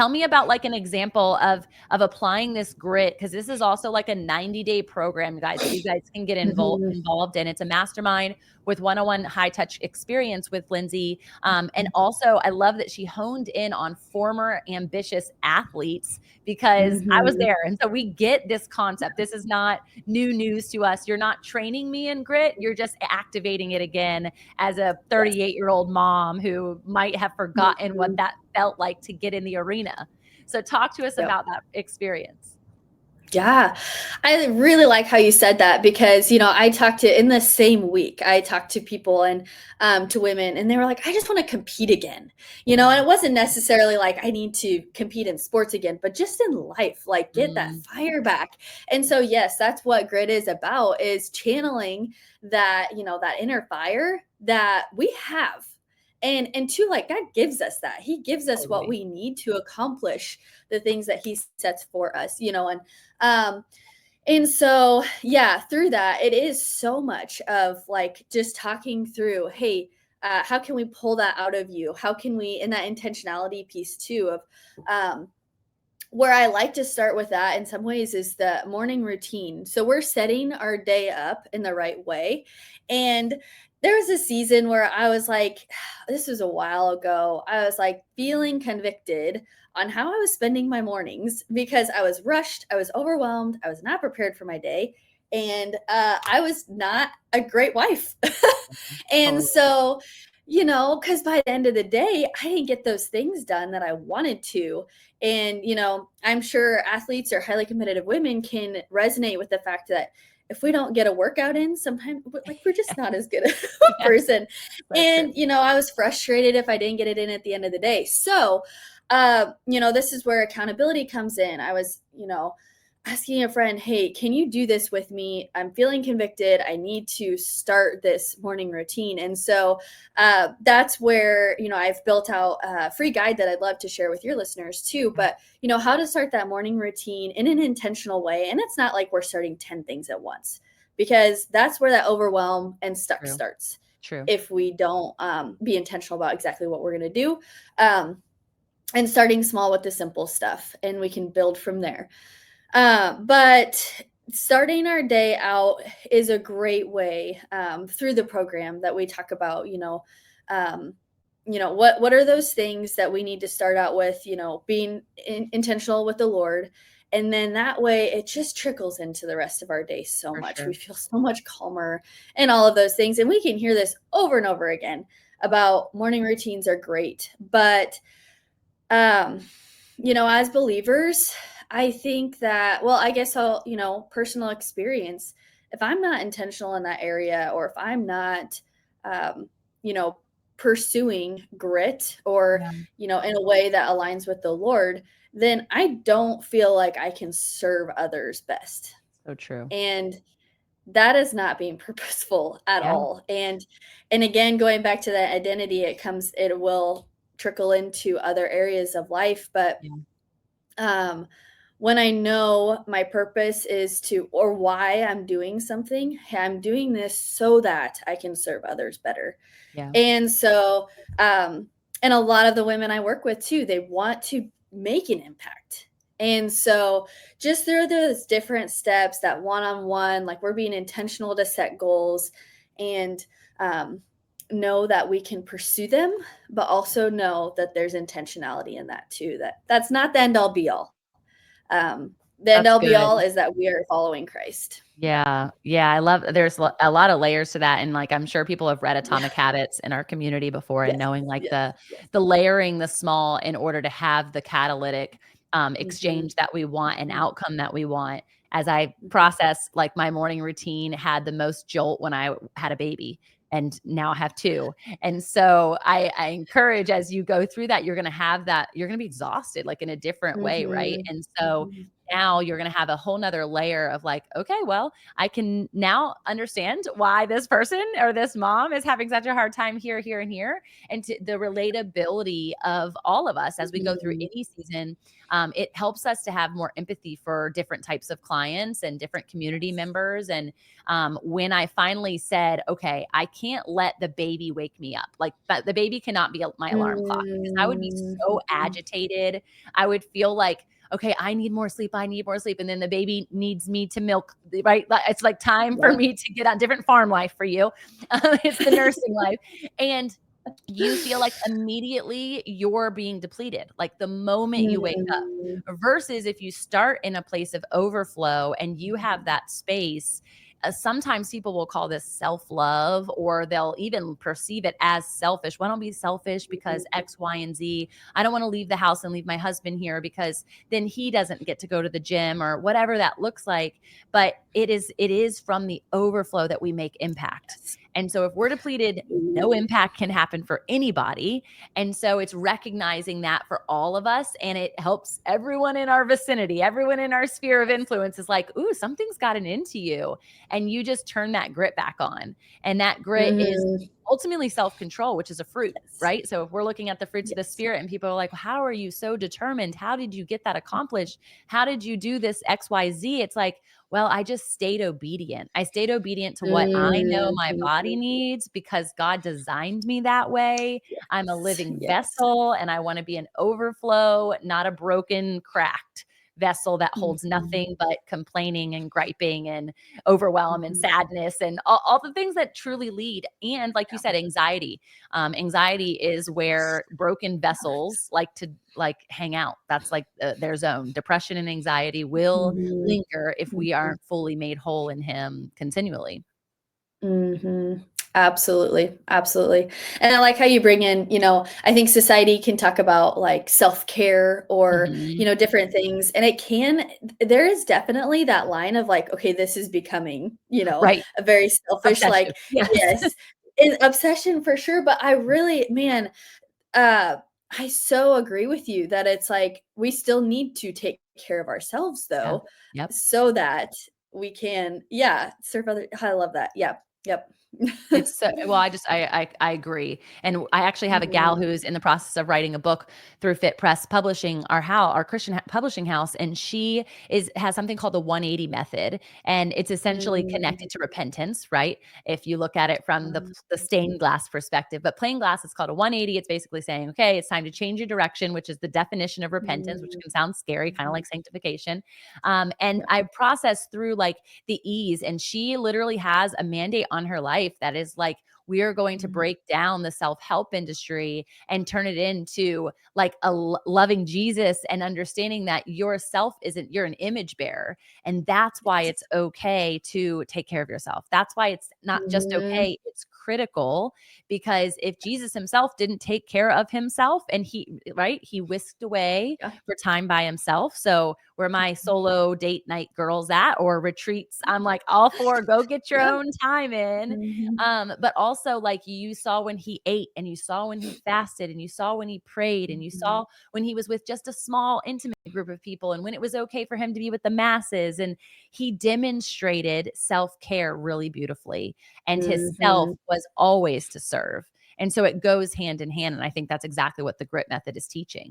tell me about like an example of applying this grit, because this is also like a 90-day program, guys, that you guys can get involved in. It's a mastermind with one-on-one high touch experience with Linzie. And also I love that she honed in on former ambitious athletes, because I was there. And so we get this concept. This is not new news to us. You're not training me in grit. You're just activating it again as a 38-year-old mom who might have forgotten what that felt like to get in the arena. So talk to us about that experience. Yeah, I really like how you said that, because, I talked to, in the same week, I talked to people and to women, and they were like, I just want to compete again, and it wasn't necessarily like I need to compete in sports again, but just in life, like get that fire back. And so, yes, that's what grit is about, is channeling that, that inner fire that we have. And two, like God gives us that. He gives us what we need to accomplish the things that he sets for us, and so, yeah, through that, it is so much of like just talking through, hey, how can we pull that out of you? How can we, in that intentionality piece too, of where I like to start with that in some ways is the morning routine. So we're setting our day up in the right way. And there was a season where I was like, this was a while ago, I was like feeling convicted on how I was spending my mornings, because I was rushed, I was overwhelmed, I was not prepared for my day, and I was not a great wife. And so, because by the end of the day, I didn't get those things done that I wanted to. And, I'm sure athletes or highly competitive women can resonate with the fact that if we don't get a workout in, sometimes like we're just not as good a person. And, I was frustrated if I didn't get it in at the end of the day. So, this is where accountability comes in. I was, asking a friend, hey, can you do this with me? I'm feeling convicted. I need to start this morning routine. And so that's where, I've built out a free guide that I'd love to share with your listeners too. But, how to start that morning routine in an intentional way. And it's not like we're starting 10 things at once, because that's where that overwhelm and stuck starts. True. If we don't be intentional about exactly what we're going to do. And starting small with the simple stuff, and we can build from there. But starting our day out is a great way through the program that we talk about, what are those things that we need to start out with, being intentional with the Lord. And then that way it just trickles into the rest of our day so much. Sure. We feel so much calmer and all of those things. And we can hear this over and over again about morning routines are great. But, as believers, I think that, well, I guess I'll, personal experience, if I'm not intentional in that area, or if I'm not, pursuing grit or, in a way that aligns with the Lord, then I don't feel like I can serve others best. So true. And that is not being purposeful at all. And again, going back to that identity, it will trickle into other areas of life. But, when I know my purpose is or why I'm doing something, I'm doing this so that I can serve others better. Yeah. And so, and a lot of the women I work with too, they want to make an impact. And so just through those different steps, that one-on-one, like we're being intentional to set goals and know that we can pursue them, but also know that there's intentionality in that too, that's not the end all be all. The end all be all is that we are following Christ. Yeah. Yeah. I love, there's a lot of layers to that. And like, I'm sure people have read Atomic Habits in our community before, and knowing like the layering the small in order to have the catalytic exchange that we want and outcome that we want. As I process, like my morning routine had the most jolt when I had a baby, and now I have two. And so I encourage, as you go through that, you're going to have that, you're going to be exhausted, like in a different way. Right. And so now you're going to have a whole nother layer of like, okay, well, I can now understand why this person or this mom is having such a hard time here, here, and here. And the relatability of all of us as we go through any season, it helps us to have more empathy for different types of clients and different community members. And when I finally said, okay, I can't let the baby wake me up. Like, but the baby cannot be my alarm clock, because I would be so agitated. I would feel like, okay, I need more sleep. I need more sleep. And then the baby needs me to milk, right? It's like time for me to get on different farm life for you. It's the nursing life. And you feel like immediately you're being depleted, like the moment you wake up, versus if you start in a place of overflow and you have that space. Sometimes people will call this self-love, or they'll even perceive it as selfish. Well, I don't be selfish because X, Y, and Z. I don't want to leave the house and leave my husband here because then he doesn't get to go to the gym, or whatever that looks like. But it is from the overflow that we make impact. And so if we're depleted, no impact can happen for anybody. And so it's recognizing that for all of us. And it helps everyone in our vicinity, everyone in our sphere of influence is like, ooh, something's gotten into you. And you just turn that grit back on. And that grit is ultimately self-control, which is a fruit, right? So if we're looking at the fruits of the spirit and people are like, how are you so determined? How did you get that accomplished? How did you do this XYZ? It's like, well, I just stayed obedient. I stayed obedient to what I know my body needs, because God designed me that way. I'm a living vessel, and I want to be an overflow, not a broken, cracked vessel that holds nothing but complaining and griping and overwhelm and sadness and all the things that truly lead. And like you said, anxiety. Anxiety is where broken vessels like to hang out. That's like their zone. Depression and anxiety will linger if we aren't fully made whole in Him continually. Absolutely. Absolutely. And I like how you bring in, I think society can talk about like self-care or, different things. And there is definitely that line of like, okay, this is becoming, Right. a very selfish, Obsessive. like, yes, an obsession for sure. But I really, man, I so agree with you that it's like, we still need to take care of ourselves though, Yep. so that we can, serve other. I love that. Yep. It's so well, I agree. And I actually have a gal who's in the process of writing a book through Fit Press Publishing, our Christian publishing house, and she has something called the 180 method, and it's essentially connected to repentance, right? If you look at it from the stained glass perspective, but plain glass is called a 180. It's basically saying, okay, it's time to change your direction, which is the definition of repentance, which can sound scary, kind of like sanctification. And I process through like the ease, and she literally has a mandate on her life that is like, we are going to break down the self-help industry and turn it into like a loving Jesus, and understanding that you're an image bearer. And that's why it's okay to take care of yourself. That's why it's not just okay, it's critical. Because if Jesus himself didn't take care of himself, and he whisked away for time by himself. So where my solo date night girls at, or retreats, I'm like all for go get your own time in. But also like you saw when he ate, and you saw when he fasted, and you saw when he prayed, and you saw when he was with just a small intimate group of people, and when it was okay for him to be with the masses. And he demonstrated self-care really beautifully, and his self was always to serve. And so it goes hand in hand. And I think that's exactly what the grit method is teaching.